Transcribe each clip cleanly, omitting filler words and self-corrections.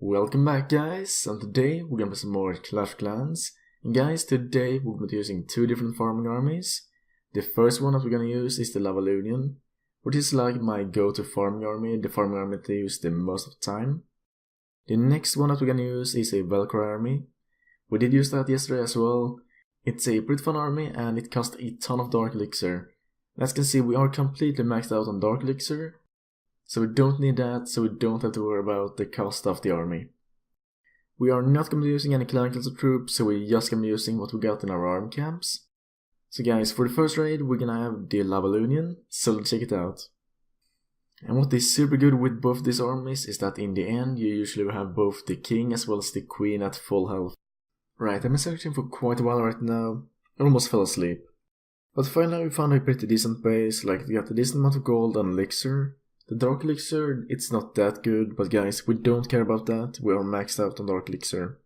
Welcome back, guys, and today we're gonna play some more Clash of Clans. And guys, today we're gonna be using two different farming armies. The first one that we're gonna use is the Lavaloonion, which is like my go-to farming army, the farming army that I use the most of the time. The next one that we're gonna use is a VALKRIE army. We did use that yesterday as well. It's a pretty fun army and it costs a ton of dark elixir. As you can see, we are completely maxed out on dark elixir. So we don't need that, so we don't have to worry about the cost of the army. We are not going to be using any clan kills or troops, so we're just going to be using what we got in our arm camps. So guys, for the first raid we're going to have the Lavaloonion, so let's check it out. And what is super good with both these armies is that in the end you usually have both the king as well as the queen at full health. Right, I've been searching for quite a while right now, I almost fell asleep. But finally we found a pretty decent base, like we got a decent amount of gold and elixir. The dark elixir, it's not that good, but guys, we don't care about that, we are maxed out on dark elixir.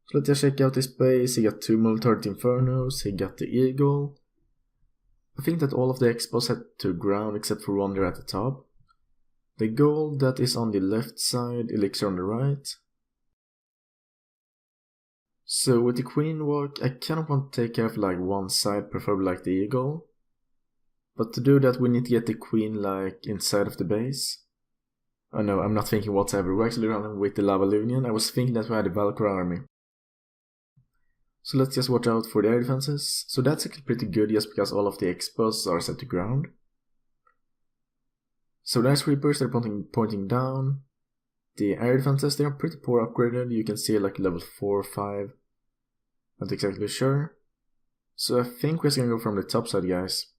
So let's just check out this base. He got 2 multi-target infernos, he got the eagle. I think that all of the expos had to ground except for one there at the top. The gold that is on the left side, elixir on the right. So with the queen walk, I kind of want to take care of like one side, preferably like the eagle. But to do that we need to get the queen like inside of the base. Oh no, I'm not thinking whatsoever, we're actually running with the Lavaloonion. I was thinking that we had a VALKRIE army. So let's just watch out for the air defenses. So that's actually pretty good just because all of the expos are set to ground. So the ice creepers are pointing down. The air defenses, they are pretty poor upgraded, you can see like level 4 or 5. Not exactly sure. So I think we're just gonna go from the top side, guys.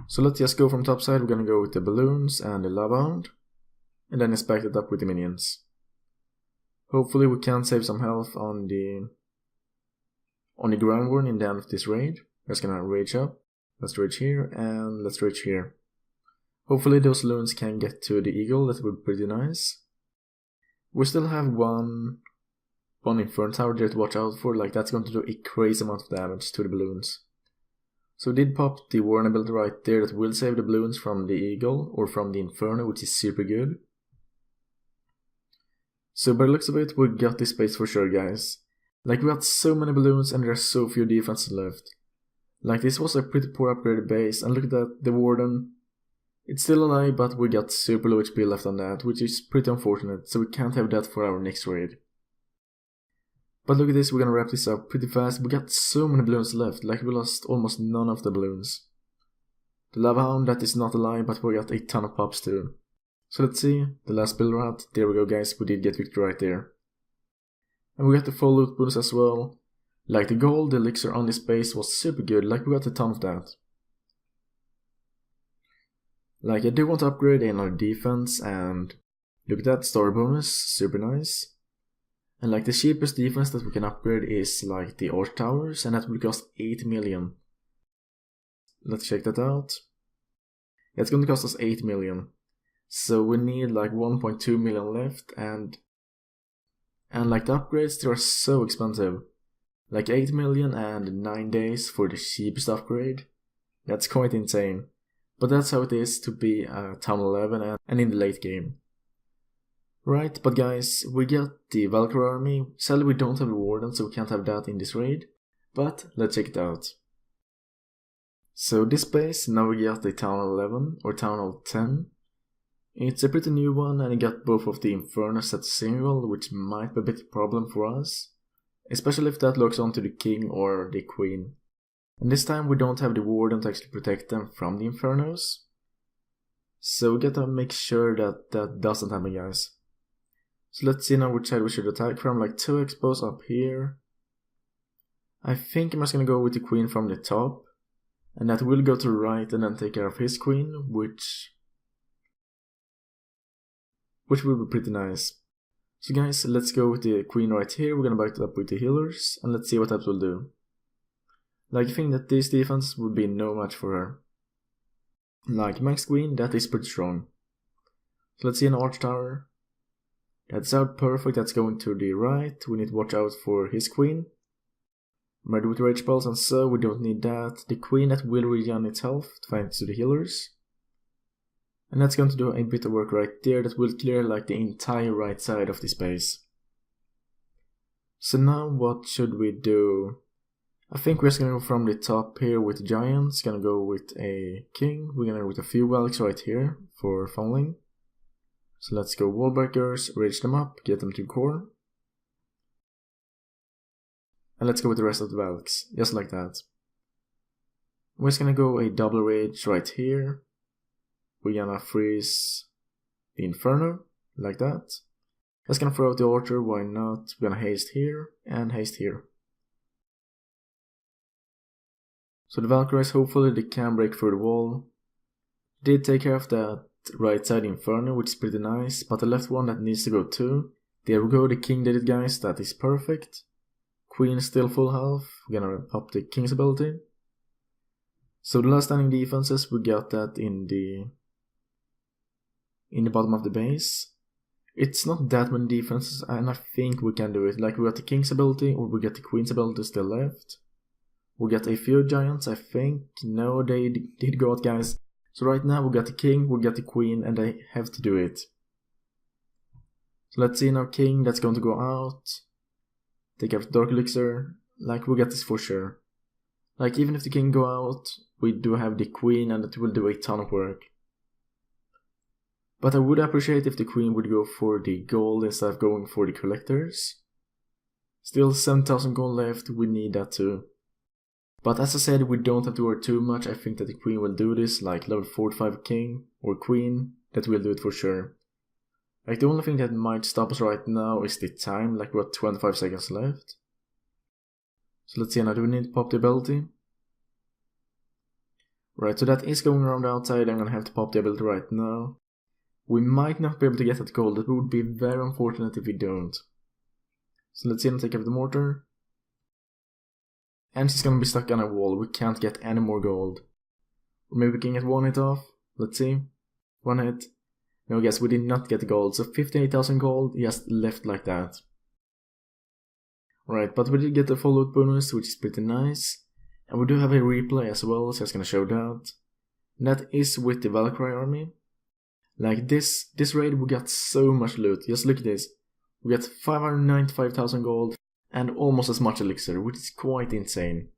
So let's just go from top side, we're gonna go with the balloons and the lavahound. And then inspect it up with the minions. Hopefully we can save some health on the ground war in the end of this raid. We're just gonna rage up. Let's rage here and let's rage here. Hopefully those loons can get to the eagle, that would be pretty nice. We still have one inferno tower there to watch out for, like that's going to do a crazy amount of damage to the balloons. So we did pop the warren ability right there that will save the balloons from the eagle or from the inferno, which is super good. So by the looks of it, we got this base for sure, guys. Like we got so many balloons and there are so few defenses left. Like this was a pretty poor upgraded base, and look at that, the warden. It's still alive, but we got super low HP left on that, which is pretty unfortunate, so we can't have that for our next raid. But look at this, we're gonna wrap this up pretty fast. We got so many balloons left, like we lost almost none of the balloons. The lavahound, that is not alive, but we got a ton of pops too. So let's see, the last build route, there we go guys, we did get victory right there. And we got the full loot bonus as well. Like the gold, the elixir on this base was super good, like we got a ton of that. Like I do want to upgrade in our defense, and look at that, star bonus, super nice. And like the cheapest defense that we can upgrade is like the arch towers, and that will cost 8 million. Let's check that out. It's going to cost us 8 million. So we need like 1.2 million left, and like the upgrades, they are so expensive. Like 8 million and 9 days for the cheapest upgrade. That's quite insane. But that's how it is to be Town 11 and in the late game. Right, but guys, we got the VALKRIE army. Sadly we don't have a warden, so we can't have that in this raid. But let's check it out. So this base, now we got the Town 11 or Town 10. It's a pretty new one, and it got both of the infernos set to single, which might be a bit of a problem for us. Especially if that locks onto the king or the queen. And this time we don't have the warden to actually protect them from the infernos. So we gotta make sure that that doesn't happen, guys. So let's see now which side we should attack from, like 2 expos up here. I think I'm just gonna go with the queen from the top. And that will go to the right and then take care of his queen, which will be pretty nice. So guys, let's go with the queen right here, we're gonna back it up with the healers, and let's see what that will do. Like I think that this defense would be no match for her. Like max queen, that is pretty strong. So let's see an arch tower. That's out perfect, that's going to the right, we need to watch out for his queen. Ready with rage balls, and so we don't need that. The queen that will regen its health, thanks to the healers. And that's going to do a bit of work right there that will clear like the entire right side of the space. So now what should we do? I think we're just gonna go from the top here with giants, gonna go with a king, we're gonna go with a few valks right here for funneling. So let's go wall breakers, rage them up, get them to core. And let's go with the rest of the valks, just like that. We're just gonna go a double rage right here. We're gonna freeze the inferno, like that. Let's gonna throw out the altar, why not? We're gonna haste here, and haste here. So the valkyries, hopefully they can break through the wall. Did take care of that right side inferno, which is pretty nice, but the left one that needs to go too. There we go, the king did it guys, that is perfect. Queen is still full health, we're gonna up the king's ability. So the last standing defenses, we got that in the bottom of the base. It's not that many defenses, and I think we can do it. Like we got the king's ability, or we get the queen's ability still left. We got a few giants, I think. No, they did go out, guys. So right now we got the king, we got the queen, and I have to do it. So let's see now, king, that's going to go out. Take out dark elixir. Like we got this for sure. Like even if the king go out, we do have the queen, and it will do a ton of work. But I would appreciate if the queen would go for the gold instead of going for the collectors. Still 7,000 gold left, we need that too. But as I said, we don't have to worry too much. I think that the queen will do this, like level 45 king or queen, that will do it for sure. Like the only thing that might stop us right now is the time, like we're at 25 seconds left. So let's see, now do we need to pop the ability? Right, so that is going around outside, I'm gonna have to pop the ability right now. We might not be able to get that gold, it would be very unfortunate if we don't. So let's see, and take up the mortar. And she's gonna be stuck on a wall, we can't get any more gold. Or maybe we can get one hit off, let's see. One hit. No, guys, we did not get the gold, so 58,000 gold just left like that. Right, but we did get the full loot bonus, which is pretty nice. And we do have a replay as well, so I'm just gonna show that. And that is with the VALKRIE army. Like this raid we got so much loot, just look at this. We got 595,000 gold and almost as much elixir, which is quite insane.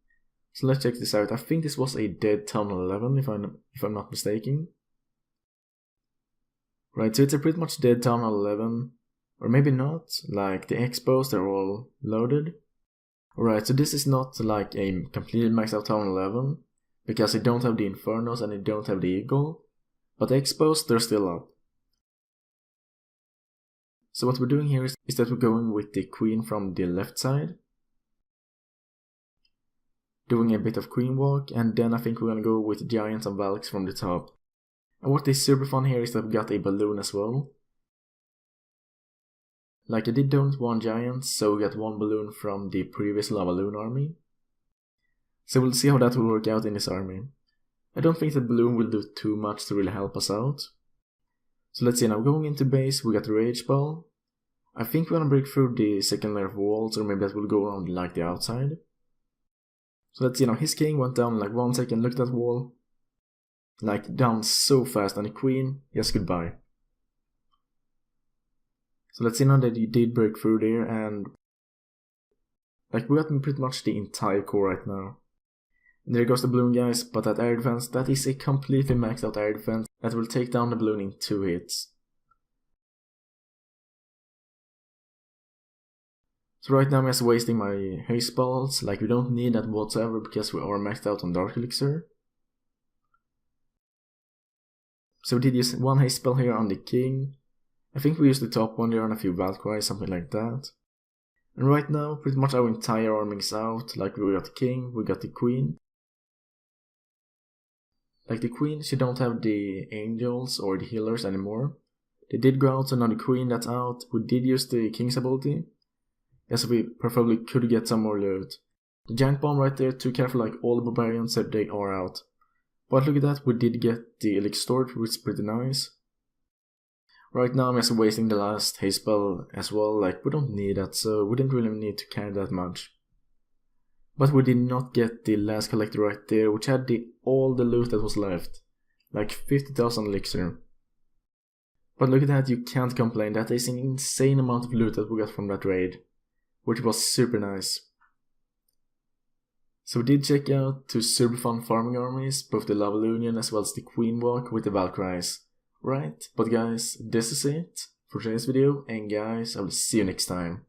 So let's check this out. I think this was a dead town 11 if I'm not mistaken. Right, so it's a pretty much dead town 11. Or maybe not, like the expos, they're all loaded. Alright, so this is not like a completely maxed out town 11, because they don't have the infernos and they don't have the eagle. But the expos, they're still up. So what we're doing here is that we're going with the queen from the left side. Doing a bit of queen walk, and then I think we're gonna go with giants and valks from the top. And what is super fun here is that we got a balloon as well. Like I did don't want giants, so we got one balloon from the previous Lavaloon army. So we'll see how that will work out in this army. I don't think that balloon will do too much to really help us out. So let's see, now going into base, we got the rage ball. I think we're gonna break through the second layer of walls, or maybe that will go around like the outside. So let's see, now his king went down in like 1 second, look at that wall. Like down so fast, and the queen, yes, goodbye. So let's see now that he did break through there, and like we got pretty much the entire core right now. And there goes the balloon, guys, but that air defense, that is a completely maxed out air defense that will take down the balloon in 2 hits. So right now I'm just wasting my haste balls, like we don't need that whatsoever because we are maxed out on dark elixir. So we did use one haste spell here on the king. I think we used the top one there on a few valkries, something like that. And right now, pretty much our entire army is out, like we got the king, we got the queen. Like the queen, she don't have the angels or the healers anymore. They did go out, so now the queen that's out. We did use the king's ability. Yes, we preferably could get some more loot. The giant bomb right there, too careful, like all the barbarians said they are out. But look at that, we did get the elixir, which is pretty nice. Right now I'm just wasting the last haste spell as well, like we don't need that, so we didn't really need to carry that much. But we did not get the last collector right there, which had all the loot that was left. Like 50,000 elixir. But look at that, you can't complain. That is an insane amount of loot that we got from that raid, which was super nice. So we did check out 2 super fun farming armies, both the Lavaloonion as well as the Queen Walk with the valkries. Right, but guys, this is it for today's video, and guys, I will see you next time.